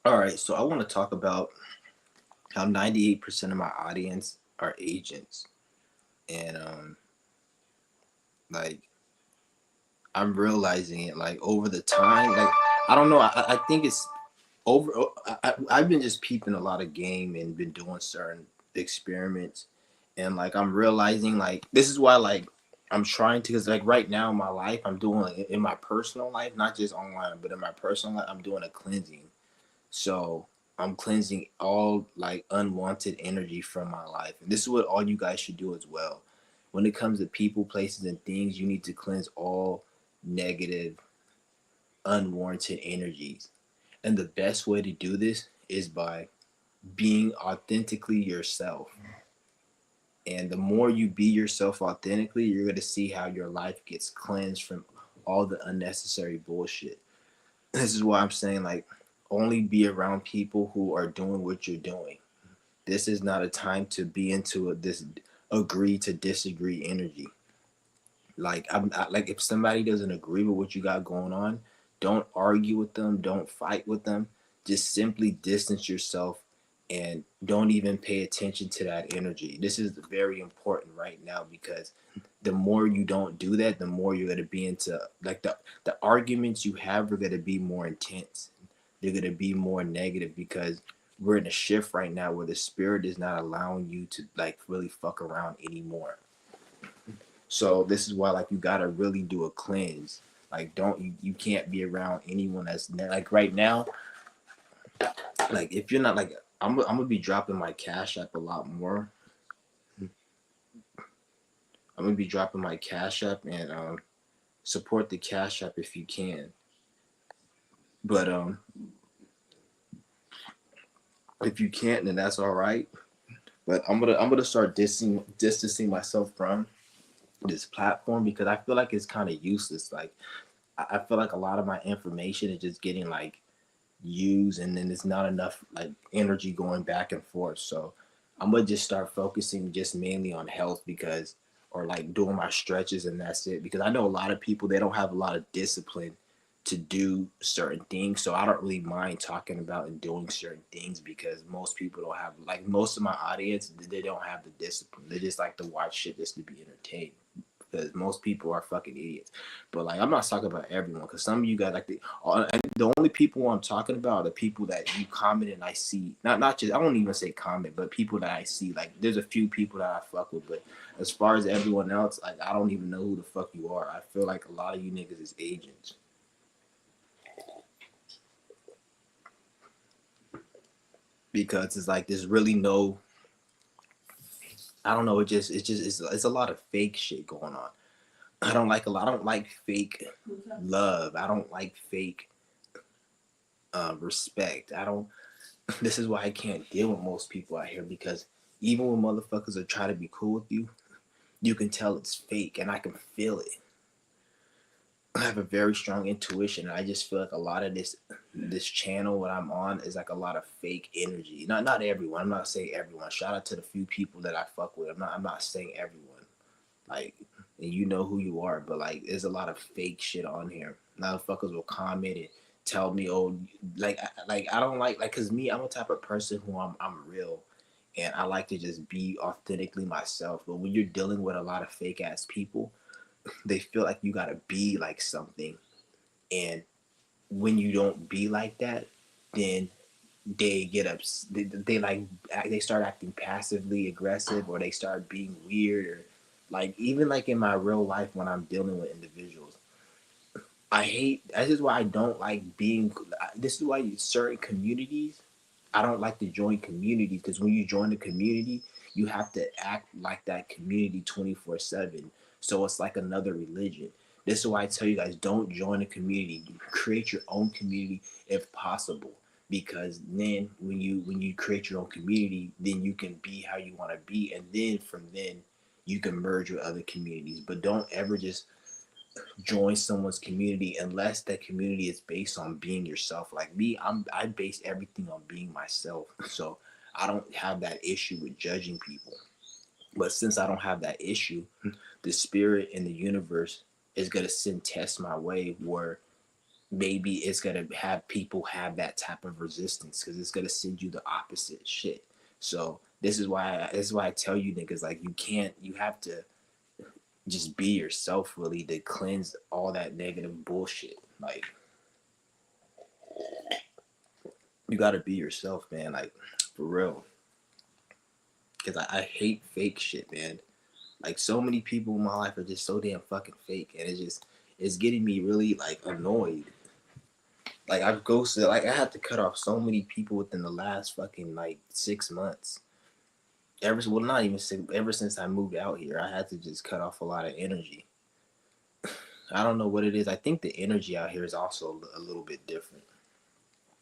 All right, so I want to talk about how 98% of my audience are agents. And like I'm realizing it like over the time. Like I don't know, I think it's over. I've been just peeping a lot of game and been doing certain experiments. And like I'm realizing like this is why like I'm trying to, because like right now in my life I'm doing in my personal life, not just online, but in my personal life I'm doing a cleansing. So I'm cleansing all like unwanted energy from my life. And this is what all you guys should do as well. When it comes to people, places, and things, you need to cleanse all negative, unwarranted energies. And the best way to do this is by being authentically yourself. And the more you be yourself authentically, you're going to see how your life gets cleansed from all the unnecessary bullshit. This is why I'm saying, like, only be around people who are doing what you're doing. This is not a time to be into this agree to disagree energy. Like like if somebody doesn't agree with what you got going on, don't argue with them, don't fight with them. Just simply distance yourself and don't even pay attention to that energy. This is very important right now because the more you don't do that, the more you're going to be into like the arguments you have are going to be more intense. They're going to be more negative because we're in a shift right now where the spirit is not allowing you to like really fuck around anymore. So this is why like you gotta really do a cleanse. Like don't you can't be around anyone that's like right now. Like if you're not like I'm gonna be dropping my cash app a lot more. I'm gonna be dropping my cash app and support the cash app if you can. But if you can't, then that's all right. But I'm gonna start distancing myself from this platform because I feel like it's kind of useless. Like I feel like a lot of my information is just getting like use and then it's not enough like energy going back and forth. So I'm gonna just start focusing just mainly on health because or like doing my stretches and that's it. Because I know a lot of people they don't have a lot of discipline to do certain things. So I don't really mind talking about and doing certain things because most people don't have like most of my audience they don't have the discipline. They just like to watch shit just to be entertained because most people are fucking idiots. But like, I'm not talking about everyone because some of you guys like the only people I'm talking about are the people that you comment and I see. Not just I won't even say comment, but people that I see. Like, there's a few people that I fuck with, but as far as everyone else, like I don't even know who the fuck you are. I feel like a lot of you niggas is agents because it's like there's really no. I don't know. It's a lot of fake shit going on. I don't like a lot. I don't like fake love. I don't like fake respect. I don't. This is why I can't deal with most people out here because even when motherfuckers are trying to be cool with you, you can tell it's fake, and I can feel it. I have a very strong intuition, and I just feel like a lot of this channel what I'm on is like a lot of fake energy. Not everyone. I'm not saying everyone. Shout out to the few people that I fuck with. I'm not saying everyone. Like, and you know who you are, but like, there's a lot of fake shit on here. Motherfuckers will comment and tell me, oh, like I don't like, cause me, I'm a type of person who I'm real, and I like to just be authentically myself. But when you're dealing with a lot of fake ass people, they feel like you gotta be like something, and when you don't be like that, then they get up they like they start acting passively aggressive or they start being weird or like even like in my real life when I'm dealing with individuals I hate this is why I don't like being this is why certain communities I don't like to join communities because when you join a community you have to act like that community 24/7 so it's like another religion. This is why I tell you guys don't join a community, create your own community if possible because then when you create your own community then you can be how you want to be and then from then you can merge with other communities but don't ever just join someone's community unless that community is based on being yourself. Like me, I base everything on being myself. So I don't have that issue with judging people. But since I don't have that issue, the spirit in the universe is gonna send tests my way where maybe it's gonna have people have that type of resistance because it's gonna send you the opposite shit. So this is why I tell you niggas like you have to just be yourself really to cleanse all that negative bullshit. Like you gotta be yourself, man. Like for real. Cause I hate fake shit, man. Like so many people in my life are just so damn fucking fake, and it's getting me really like annoyed. Like I've ghosted, like I had to cut off so many people within the last fucking like 6 months. Well, not even six, ever since I moved out here, I had to just cut off a lot of energy. I don't know what it is. I think the energy out here is also a little bit different,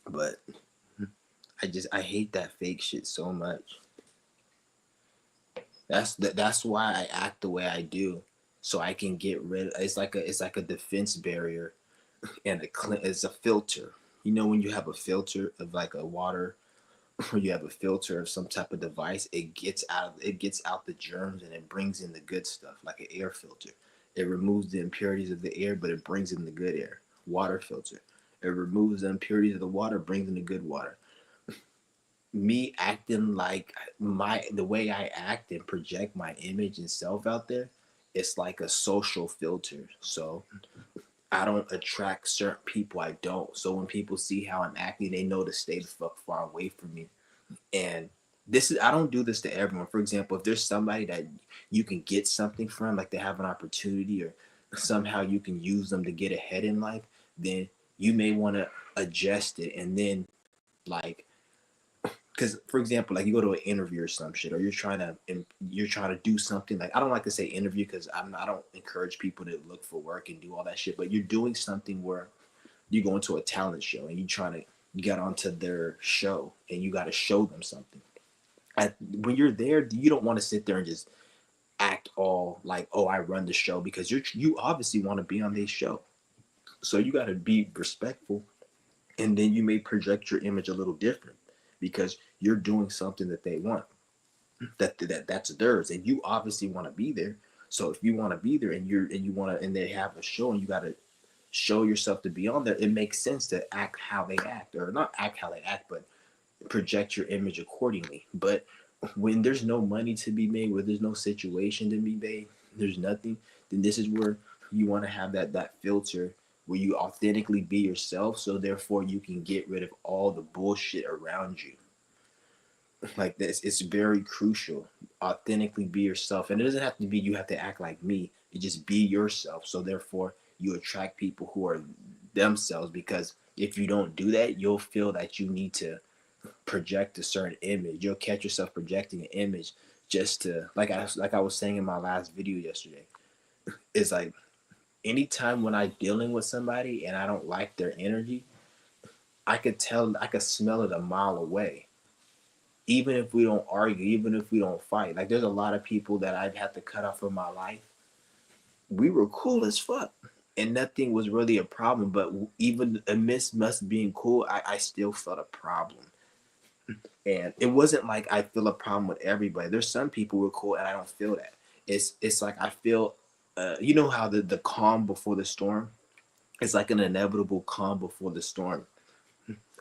but I hate that fake shit so much. That's why I act the way I do, so I can get rid. It's like a defense barrier and it's a filter. You know when you have a filter of like a water or you have a filter of some type of device, it gets out the germs and it brings in the good stuff like an air filter. It removes the impurities of the air, but it brings in the good air. Water filter. It removes the impurities of the water, brings in the good water. Me acting like the way I act and project my image and self out there, it's like a social filter. So I don't attract certain people I don't. So when people see how I'm acting, they know to stay the fuck far away from me. And I don't do this to everyone. For example, if there's somebody that you can get something from, like they have an opportunity or somehow you can use them to get ahead in life, then you may want to adjust it and then like because for example like you go to an interview or some shit or you're trying to do something like I don't like to say interview because I don't encourage people to look for work and do all that shit, but you're doing something where you go into a talent show and you trying to get onto their show and you got to show them something. When you're there, you don't want to sit there and just act all like, oh, I run the show, because you obviously want to be on this show, so you got to be respectful, and then you may project your image a little different because you're doing something that they want, that's theirs, and you obviously want to be there. So if you want to be there and they have a show and you got to show yourself to be on there, it makes sense to act how they act, or not act how they act, but project your image accordingly. But when there's no money to be made, where there's no situation to be made, there's nothing, then this is where you want to have that filter where you authentically be yourself, so therefore you can get rid of all the bullshit around you. Like this, it's very crucial. Authentically be yourself, and it doesn't have to be you have to act like me. You just be yourself, so therefore you attract people who are themselves, because if you don't do that, you'll feel that you need to project a certain image. You'll catch yourself projecting an image just to like I was saying in my last video yesterday. It's like anytime when I'm dealing with somebody and I don't like their energy, I could smell it a mile away. Even if we don't argue, even if we don't fight. Like there's a lot of people that I've had to cut off from my life. We were cool as fuck. And nothing was really a problem. But even amidst us being cool, I still felt a problem. And it wasn't like I feel a problem with everybody. There's some people who are cool and I don't feel that. It's like I feel you know how the calm before the storm? It's like an inevitable calm before the storm.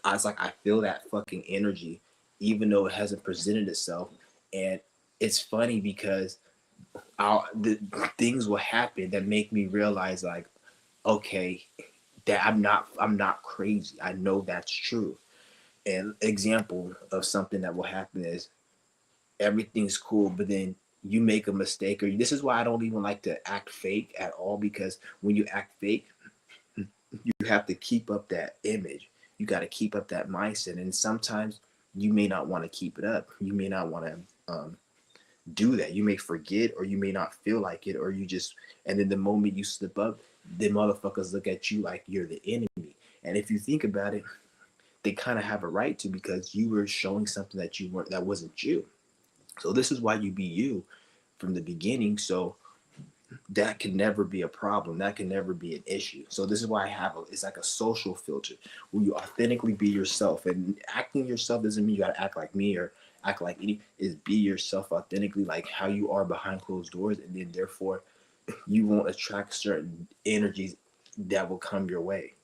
I was like I feel that fucking energy even though it hasn't presented itself. And it's funny because the things will happen that make me realize like, okay, that I'm not crazy. I know that's true. An example of something that will happen is everything's cool, but then you make a mistake, or this is why I don't even like to act fake at all, because when you act fake, you have to keep up that image. You got to keep up that mindset, and sometimes you may not want to keep it up. You may not want to do that. You may forget, or you may not feel like it, or you just, and then the moment you slip up, the motherfuckers look at you like you're the enemy. And if you think about it, they kind of have a right to, because you were showing something that wasn't you. So this is why you be you from the beginning. So that can never be a problem. That can never be an issue. So this is why it's like a social filter where you authentically be yourself. And acting yourself doesn't mean you gotta act like me or act like any. Is be yourself authentically, like how you are behind closed doors, and then therefore you won't attract certain energies that will come your way.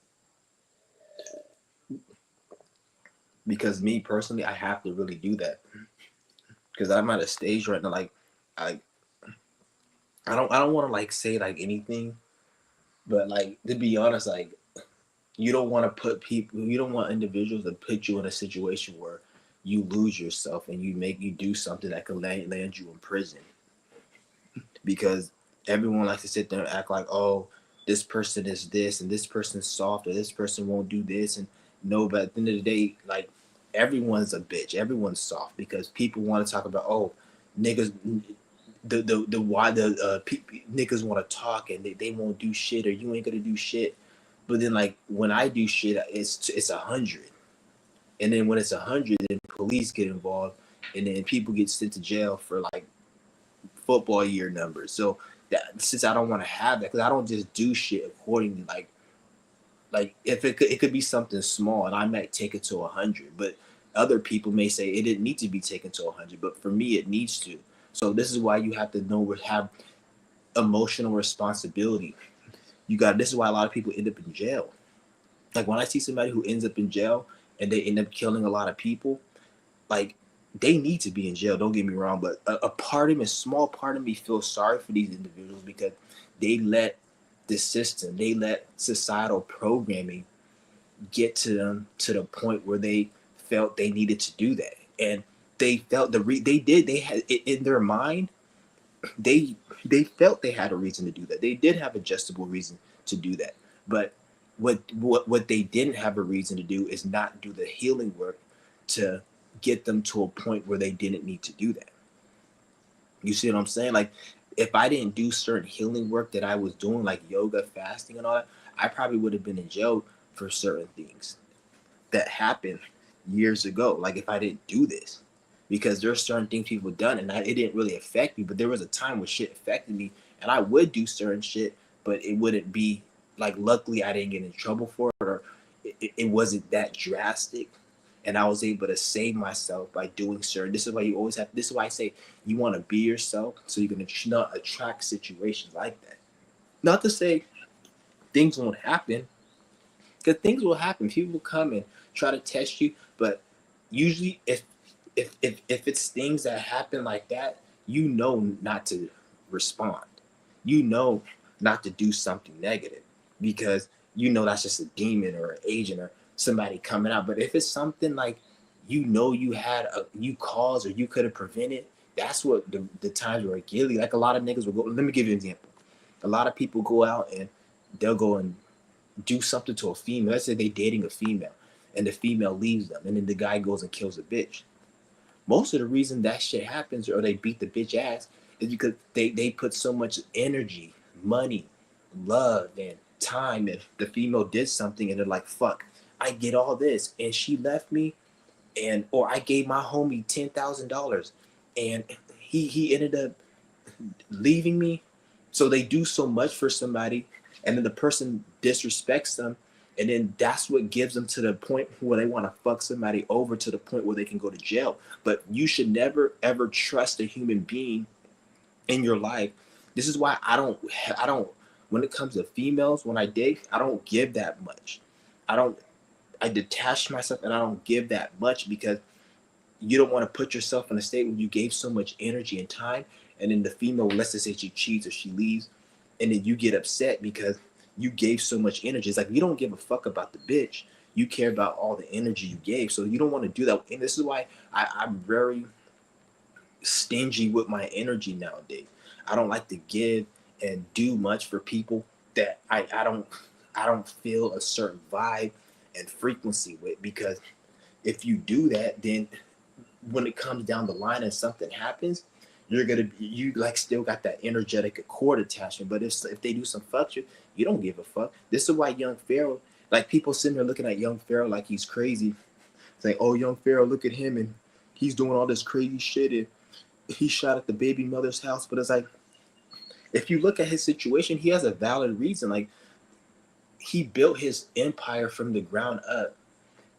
because me personally, I have to really do that because I'm at a stage right now. Like, I I don't want to like say like anything, but like to be honest, like you don't want to put people, you don't want individuals to put you in a situation where you lose yourself and you do something that could land you in prison because everyone likes to sit there and act like, oh, this person is this and this person's soft or this person won't do this and no, but at the end of the day, like everyone's a bitch, everyone's soft because people want to talk about, oh, niggas, the why the niggas want to talk and they won't do shit or you ain't gonna do shit, but then like when I do shit, it's 100, and then when it's 100, then police get involved, and then people get sent to jail for like football year numbers. So that since I don't want to have that, because I don't just do shit accordingly. Like if it could be something small, and I might take it to 100, but other people may say it didn't need to be taken to 100, but for me it needs to. So this is why you have to know have emotional responsibility. You got this is why a lot of people end up in jail. Like when I see somebody who ends up in jail and they end up killing a lot of people, like they need to be in jail. Don't get me wrong, but a part of me, a small part of me, feels sorry for these individuals because they let the system, they let societal programming get to them to the point where they felt they needed to do that, and they felt they had it in their mind. They they felt they had a reason to do that. They did have a justifiable reason to do that, but what they didn't have a reason to do is not do the healing work to get them to a point where they didn't need to do that. You see what I'm saying? Like if I didn't do certain healing work that I was doing, like yoga, fasting, and all that, I probably would have been in jail for certain things that happened years ago. Like if I didn't do this, because there's certain things people done, and it didn't really affect me. But there was a time when shit affected me, and I would do certain shit, but it wouldn't be like. Luckily, I didn't get in trouble for it, or it wasn't that drastic, and I was able to save myself by doing certain. This is why you always have. This is why I say you want to be yourself, so you can not attract situations like that. Not to say things won't happen, because things will happen. People will come and try to test you, but usually if it's things that happen like that, you know not to respond. You know not to do something negative because you know that's just a demon or an agent or somebody coming out. But if it's something like you caused or you could have prevented, that's what the times where guilty. Like a lot of niggas will go. Let me give you an example. A lot of people go out and they'll go and do something to a female. Let's say they dating a female and the female leaves them and then the guy goes and kills a bitch. Most of the reason that shit happens or they beat the bitch ass is because they put so much energy, money, love, and time, and the female did something and they're like, fuck, I get all this and she left me, and or I gave my homie $10,000 and he ended up leaving me. So they do so much for somebody, and then the person disrespects them, and then that's what gives them to the point where they want to fuck somebody over to the point where they can go to jail. But you should never ever trust a human being in your life. This is why I don't when it comes to females, when I date, I don't give that much. I don't I detach myself and I don't give that much because you don't want to put yourself in a state where you gave so much energy and time, and then the female, let's just say she cheats or she leaves, and then you get upset because you gave so much energy. It's like you don't give a fuck about the bitch. You care about all the energy you gave, so you don't want to do that. And this is why I'm very stingy with my energy nowadays. I don't like to give and do much for people that I don't feel a certain vibe and frequency with, because if you do that, then when it comes down the line and something happens, you like still got that energetic accord attachment. But if they do some fuck shit, you don't give a fuck. This is why Young Pharaoh, like people sitting there looking at Young Pharaoh like he's crazy, saying, "Oh, Young Pharaoh, look at him and he's doing all this crazy shit and he shot at the baby mother's house." But it's like if you look at his situation, he has a valid reason. Like he built his empire from the ground up,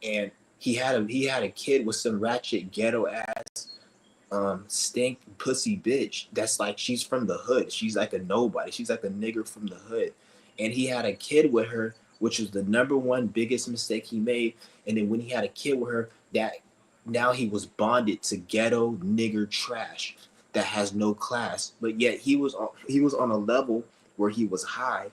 and he had a kid with some ratchet ghetto ass stink pussy bitch that's like she's from the hood. She's like a nobody. She's like a nigger from the hood. And he had a kid with her, which was the number one biggest mistake he made. And then when he had a kid with her, that now he was bonded to ghetto nigger trash that has no class, but yet he was on a level where he was high,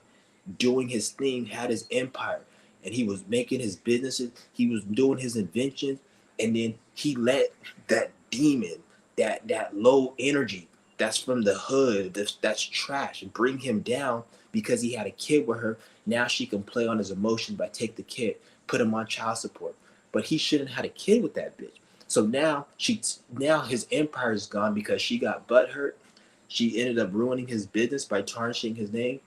doing his thing, had his empire, and he was making his businesses, he was doing his inventions, and then he let that demon, that low energy that's from the hood, that's trash, bring him down because he had a kid with her. Now she can play on his emotions by take the kid, put him on child support. But he shouldn't have had a kid with that bitch. So now his empire is gone because she got butt hurt. She ended up ruining his business by tarnishing his name.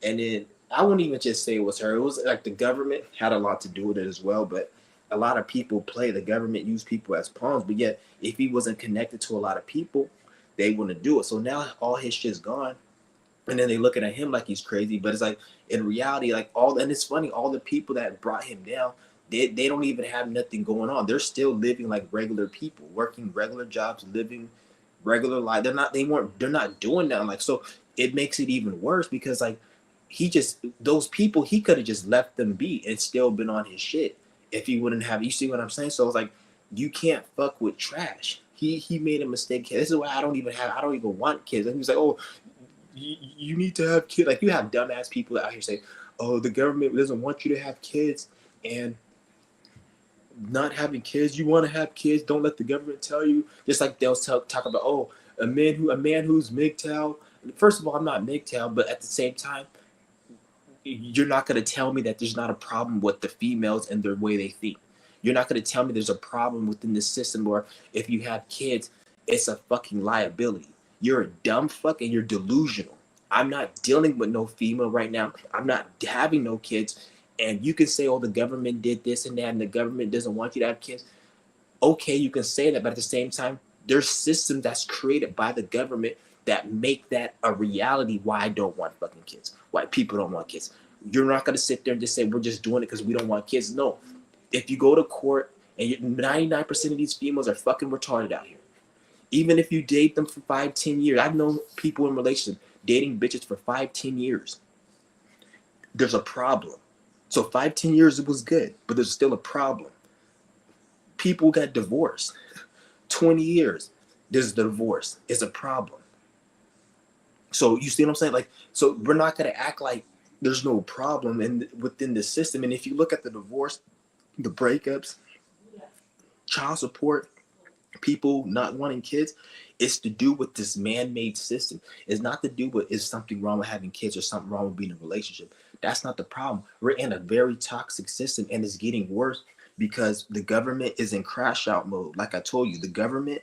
And then I wouldn't even just say it was her. It was like the government had a lot to do with it as well. But a lot of people play the government, use people as pawns. But yet, if he wasn't connected to a lot of people, they wouldn't do it. So now all his shit's gone. And then they looking at him like he's crazy. But it's like in reality, like and it's funny, all the people that brought him down, they don't even have nothing going on. They're still living like regular people, working regular jobs, living regular life. They're not doing that. Like, so it makes it even worse because like those people, he could have just left them be and still been on his shit if he wouldn't have. You see what I'm saying? So it's like you can't fuck with trash. He made a mistake. This is why I don't even want kids. And he was like, oh, you need to have kids. Like, you have dumbass people out here say, oh, the government doesn't want you to have kids, and not having kids, you want to have kids, don't let the government tell you. Just like they'll talk about, oh, a man who's MGTOW. First of all, I'm not MGTOW, but at the same time, you're not going to tell me that there's not a problem with the females and their way they think. You're not going to tell me there's a problem within the system, or if you have kids, it's a fucking liability. You're a dumb fuck and you're delusional. I'm not dealing with no female right now. I'm not having no kids. And you can say, oh, the government did this and that, and the government doesn't want you to have kids. Okay, you can say that, but at the same time, there's systems that's created by the government that make that a reality. Why I don't want fucking kids, why people don't want kids. You're not going to sit there and just say we're just doing it because we don't want kids. No, if you go to court and 99% of these females are fucking retarded out here, even if you date them for 5-10 years. I've known people in relationships dating bitches for 5-10 years. There's a problem. So 5-10 years it was good, but there's still a problem. People got divorced. 20 years, there's the divorce. It's a problem. So you see what I'm saying? Like, so we're not gonna act like there's no problem within the system. And if you look at the divorce, the breakups, child support, people not wanting kids, it's to do with this man-made system. It's not to do with is something wrong with having kids or something wrong with being in a relationship. That's not the problem. We're in a very toxic system, and it's getting worse because the government is in crash out mode. Like I told you, the government,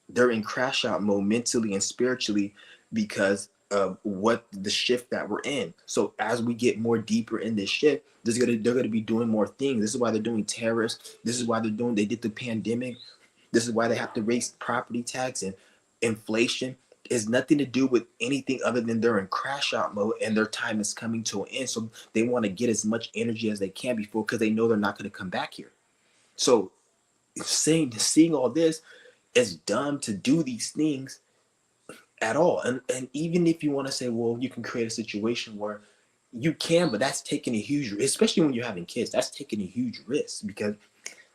they're in crash out mode mentally and spiritually because of what the shift that we're in. So as we get more deeper in this shift, they're gonna be doing more things. This is why they're doing terrorists. This is why they did the pandemic. This is why they have to raise property tax and inflation. It's nothing to do with anything other than they're in crash out mode and their time is coming to an end. So they want to get as much energy as they can before, because they know they're not going to come back here. So seeing all this, it's dumb to do these things at all. And even if you want to say, well, you can create a situation where you can, but that's taking a huge, especially when you're having kids, that's taking a huge risk, because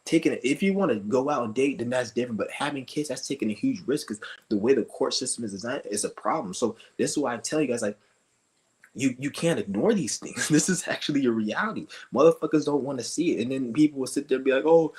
taking it, if you want to go out and date, then that's different. But having kids, that's taking a huge risk, because the way the court system is designed is a problem. So this is why I tell you guys, like, you can't ignore these things. This is actually a reality. Motherfuckers don't want to see it, and then people will sit there and be like, oh,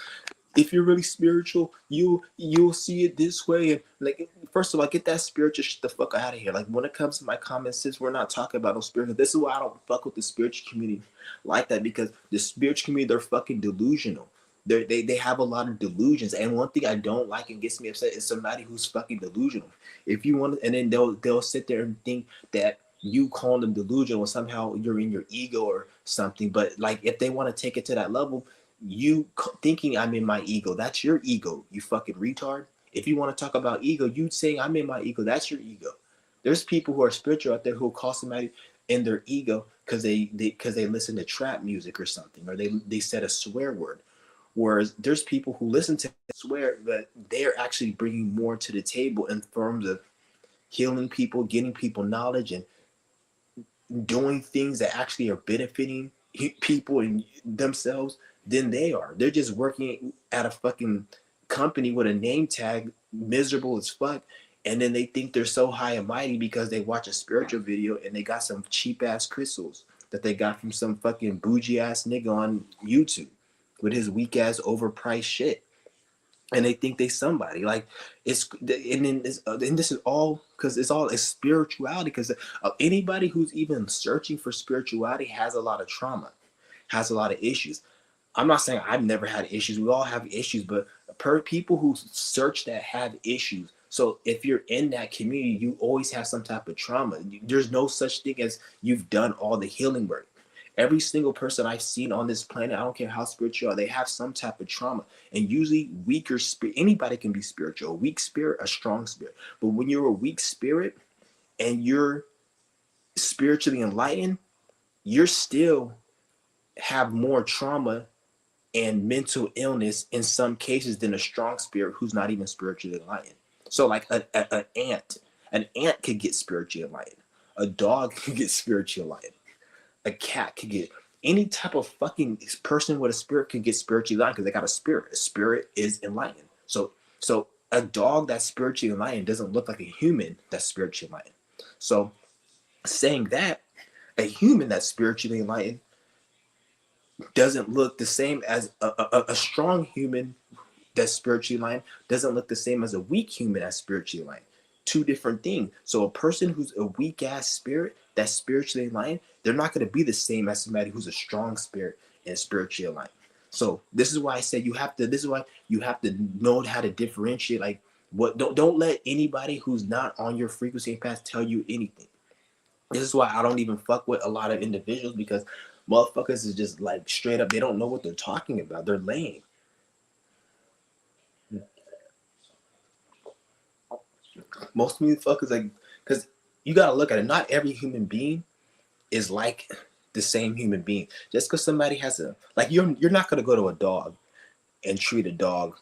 if you're really spiritual, you'll see it this way. And like, first of all, get that spiritual shit the fuck out of here. Like, when it comes to my comments, since we're not talking about no spiritual, this is why I don't fuck with the spiritual community like that, because the spiritual community, they're fucking delusional. They have a lot of delusions, and one thing I don't like and gets me upset is somebody who's fucking delusional. If you want, and then they'll sit there and think that you call them delusional, somehow you're in your ego or something. But like, if they want to take it to that level, you thinking I'm in my ego, that's your ego, you fucking retard. If you want to talk about ego, you saying I'm in my ego, that's your ego. There's people who are spiritual out there who will call somebody in their ego because they listen to trap music or something, or they said a swear word. Whereas there's people who listen to swear, but they're actually bringing more to the table in terms of healing people, getting people knowledge, and doing things that actually are benefiting people and themselves than they are. They're just working at a fucking company with a name tag, miserable as fuck. And then they think they're so high and mighty because they watch a spiritual video and they got some cheap ass crystals that they got from some fucking bougie ass nigga on YouTube with his weak ass overpriced shit. And they think they somebody like it's and then and this is all because it's spirituality because anybody who's even searching for spirituality has a lot of trauma, has a lot of issues. I'm not saying I've never had issues. We all have issues, but per people who search that have issues. So if you're in that community, you always have some type of trauma. There's no such thing as you've done all the healing work. Every single person I've seen on this planet, I don't care how spiritual are, they have some type of trauma. And usually weaker spirit, anybody can be spiritual. A weak spirit, a strong spirit. But when you're a weak spirit and you're spiritually enlightened, you're still have more trauma and mental illness in some cases than a strong spirit who's not even spiritually enlightened. So like an ant could get spiritually enlightened. A dog could get spiritually enlightened. A cat could get any type of fucking person with a spirit can get spiritually enlightened because they got a spirit. A spirit is enlightened. So a dog that's spiritually enlightened doesn't look like a human that's spiritually enlightened. So saying that a human that's spiritually enlightened doesn't look the same as a strong human that's spiritually enlightened doesn't look the same as a weak human that's spiritually enlightened. Two different things. So a person who's a weak ass spirit that's spiritually enlightened, they're not going to be the same as somebody who's a strong spirit and spiritually enlightened. So this is why I said you have to. This is why you have to know how to differentiate. Like what? Don't let anybody who's not on your frequency path tell you anything. This is why I don't even fuck with a lot of individuals because motherfuckers is just like straight up. They don't know what they're talking about. They're lame. Most motherfuckers like because you gotta look at it. Not every human being is like the same human being. Just because somebody has a like you're not gonna go to a dog and treat a dog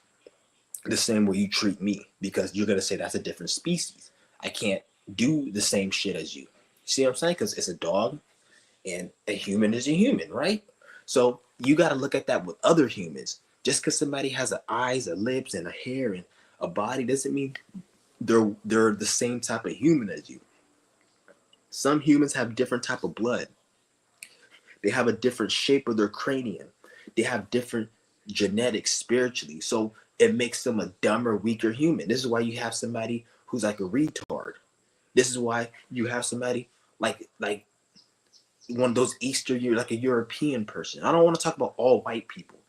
the same way you treat me because you're gonna say that's a different species. I can't do the same shit as you. See what I'm saying? Because it's a dog and a human is a human, right? So you got to look at that with other humans. Just because somebody has eyes, a lips, and a hair and a body doesn't mean they're the same type of human as you. Some humans have different type of blood. They have a different shape of their cranium. They have different genetics spiritually. So it makes them a dumber, weaker human. This is why you have somebody who's like a retard. This is why you have somebody like one of those like a European person. I don't want to talk about all white people,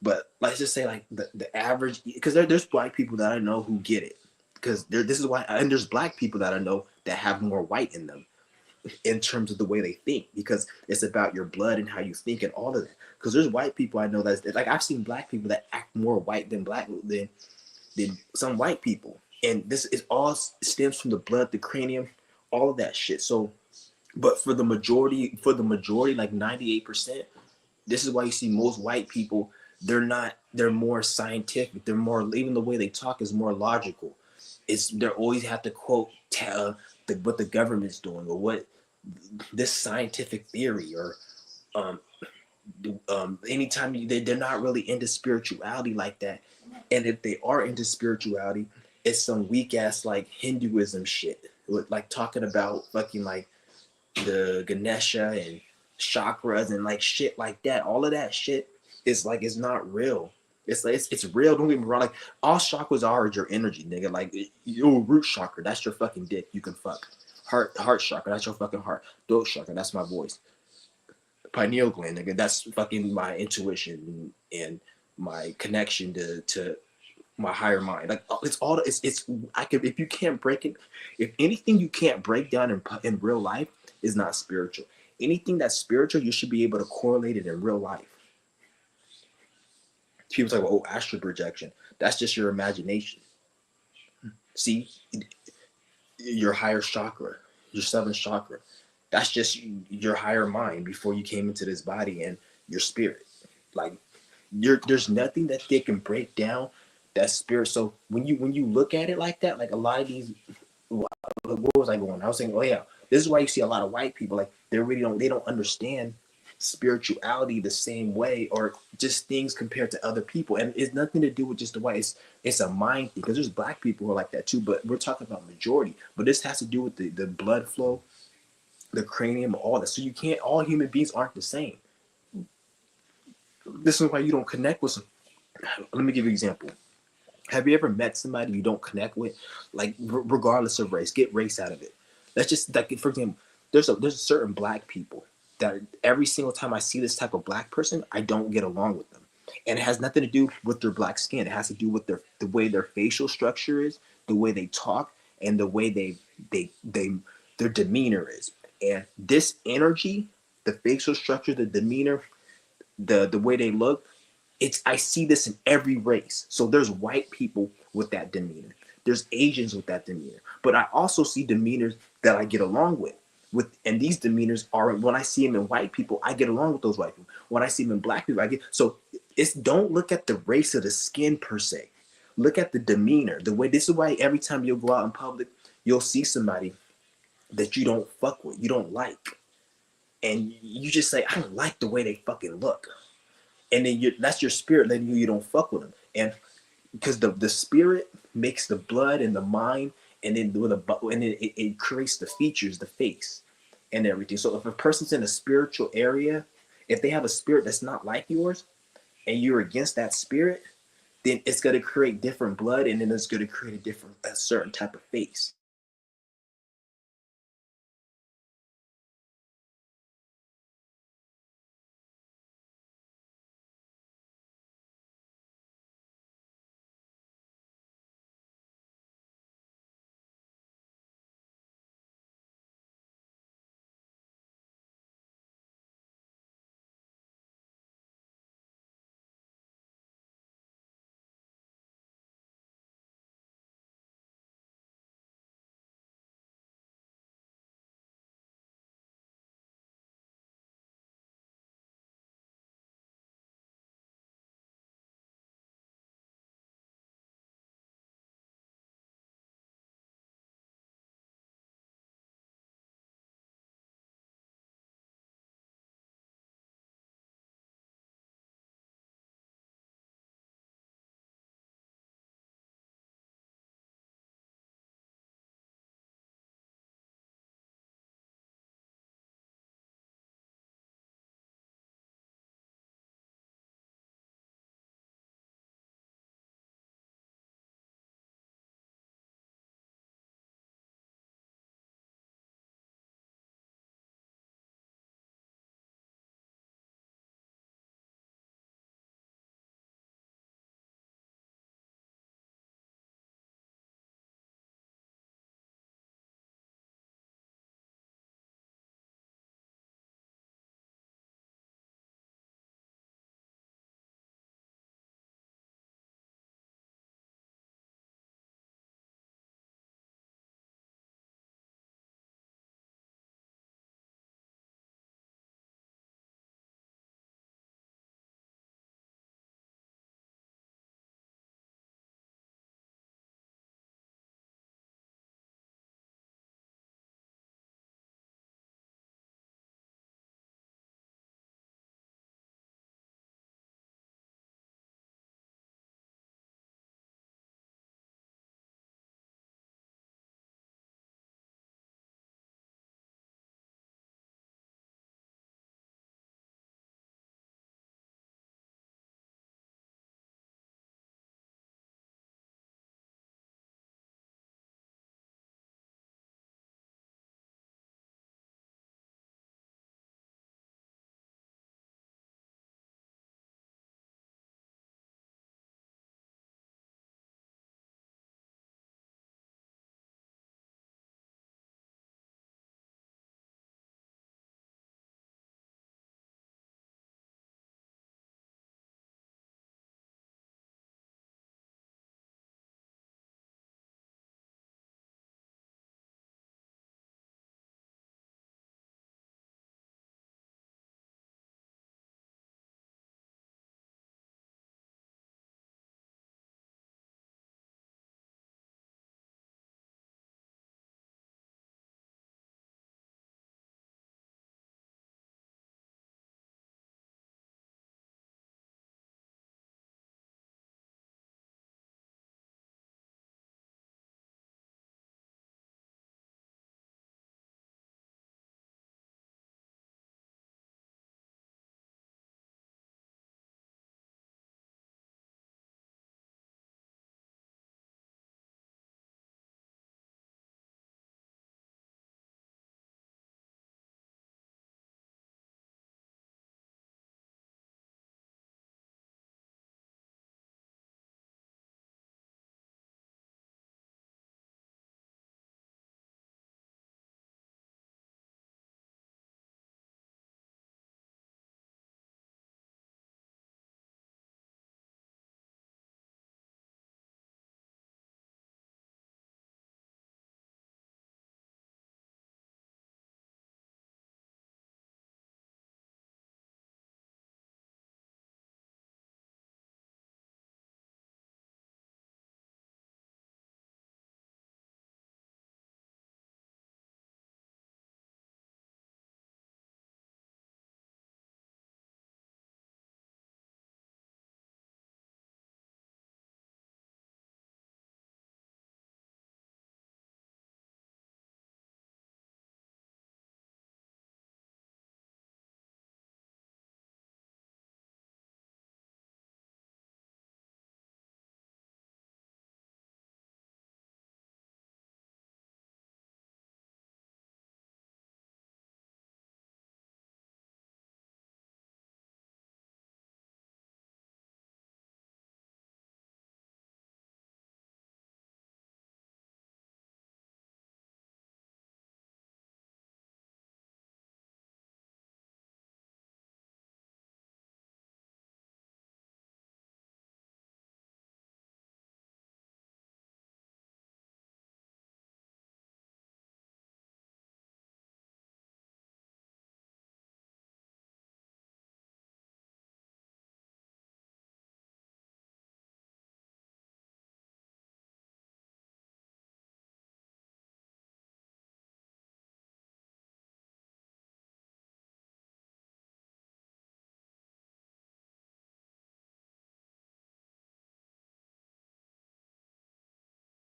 but let's just say like the average, because there's white people that I know who get it. Because this is why, and there's black people that I know that have more white in them in terms of the way they think, because it's about your blood and how you think and all of that. Because there's white people I know that's like I've seen black people that act more white than than some white people, and this is all stems from the blood, the cranium, all of that shit. So, but for the majority, like 98%, this is why you see most white people. They're more scientific. They're more, even the way they talk is more logical. They always have to quote what the government's doing or what this scientific theory or anytime they're not really into spirituality like that. And if they are into spirituality, it's some weak ass like Hinduism shit, like talking about fucking like the Ganesha and chakras and like shit like that. All of that shit is like it's not real. It's like it's real. Don't get me wrong. Like all chakras are your energy, nigga. Like your root chakra, that's your fucking dick. You can fuck. Heart chakra, that's your fucking heart. Throat chakra, that's my voice. Pineal gland, nigga, that's fucking my intuition and my connection to my higher mind. Like it's all it's I can, if you can't break it, if anything you can't break down in real life is not spiritual. Anything that's spiritual, you should be able to correlate it in real life. People talk about, oh, astral projection. That's just your imagination. See, your higher chakra, your seventh chakra. That's just your higher mind before you came into this body and your spirit. Like there's nothing that they can break down that spirit. So when you look at it like that, like a lot of these, what was I going? I was saying, oh yeah, this is why you see a lot of white people like they don't understand spirituality the same way, or just things compared to other people. And it's nothing to do with just the white. It's a mind thing, because there's black people who are like that too, but we're talking about majority. But this has to do with the blood flow, the cranium, all that. So you can't, all human beings aren't the same. This is why you don't connect with some. Let me give you an example. Have you ever met somebody you don't connect with, like regardless of race? Get race out of it. Let's just, like, for example, there's certain black people that every single time I see this type of black person, I don't get along with them, and it has nothing to do with their black skin. It has to do with the way their facial structure is, the way they talk, and the way they their demeanor is. And this energy, the facial structure, the demeanor, the way they look, it's, I see this in every race. So there's white people with that demeanor. There's Asians with that demeanor. But I also see demeanors that I get along with. And these demeanors are, when I see them in white people, I get along with those white people. When I see them in black people, I get, so it's, don't look at the race of the skin per se. Look at the demeanor. The way, this is why every time you'll go out in public, you'll see somebody that you don't fuck with, you don't like. And you just say, I don't like the way they fucking look. And then that's your spirit letting you don't fuck with them. And because the spirit makes the blood and the mind, and then with and then it creates the features, the face, and everything. So if a person's in a spiritual area, if they have a spirit that's not like yours, and you're against that spirit, then it's going to create different blood, and then it's going to create a certain type of face.